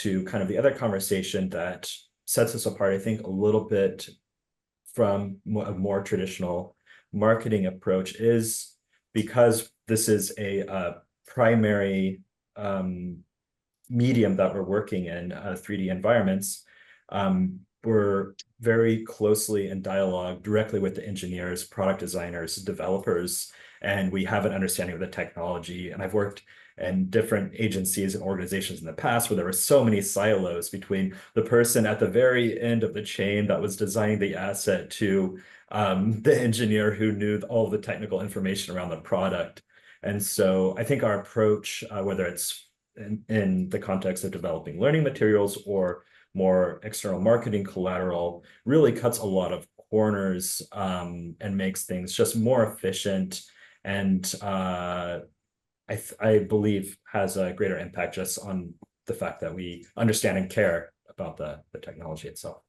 to kind of the other conversation that sets us apart, I think, a little bit from a more traditional marketing approach is because this is a primary medium that we're working in, 3D environments. We're very closely in dialogue directly with the engineers, product designers, developers, and we have an understanding of the technology. And I've worked in different agencies and organizations in the past where there were so many silos between the person at the very end of the chain that was designing the asset to the engineer who knew all the technical information around the product. And so I think our approach, whether it's in the context of developing learning materials or more external marketing collateral, really cuts a lot of corners and makes things just more efficient, and I believe has a greater impact just on the fact that we understand and care about the technology itself.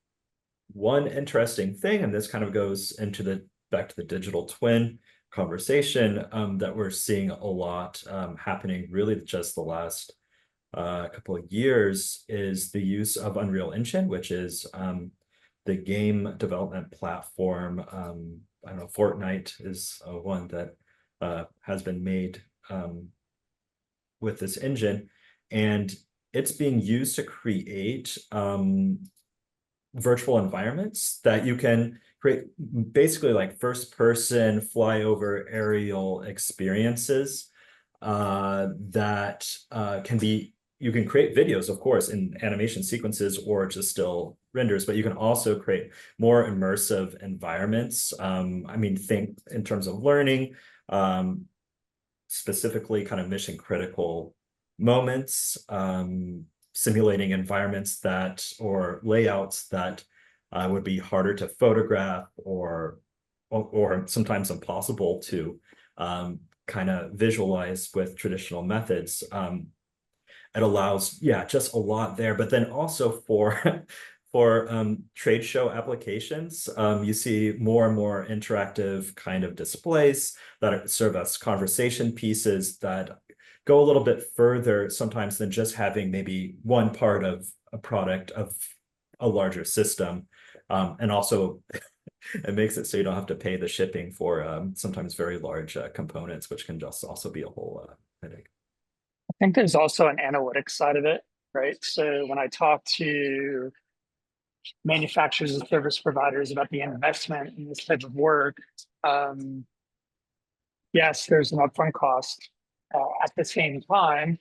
One interesting thing, and this kind of goes into back to the digital twin conversation that we're seeing a lot happening really just the last couple of years, is the use of Unreal Engine, which is the game development platform. I don't know, Fortnite is one that has been made with this engine, and it's being used to create virtual environments that you can create, basically like first-person flyover aerial experiences that can be. You can create videos, of course, in animation sequences or just still renders, but you can also create more immersive environments. I mean, think in terms of learning, specifically kind of mission critical moments, simulating environments that, or layouts that would be harder to photograph or sometimes impossible to kind of visualize with traditional methods. It allows, just a lot there. But then also for trade show applications, you see more and more interactive kind of displays that serve as conversation pieces that go a little bit further sometimes than just having maybe one part of a product of a larger system. And also it makes it so you don't have to pay the shipping for sometimes very large components, which can just also be a whole headache. I think there's also an analytics side of it, right? So when I talk to manufacturers and service providers about the investment in this type of work, yes, there's an upfront cost. At the same time,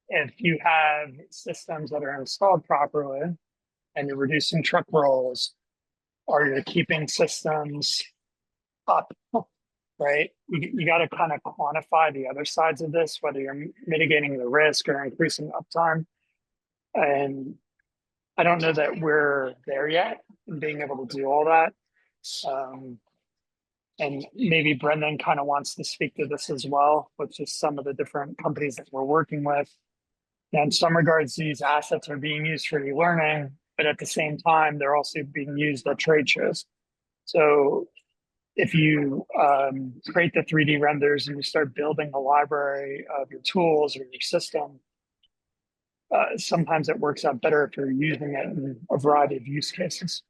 if you have systems that are installed properly and you're reducing truck rolls, or you're keeping systems up, right? You got to kind of quantify the other sides of this, whether you're mitigating the risk or increasing uptime. And I don't know that we're there yet in being able to do all that. And maybe Brendan kind of wants to speak to this as well, with just some of the different companies that we're working with. And in some regards, these assets are being used for e-learning, but at the same time, they're also being used at trade shows. So if you create the 3D renders and you start building a library of your tools or your system, sometimes it works out better if you're using it in a variety of use cases.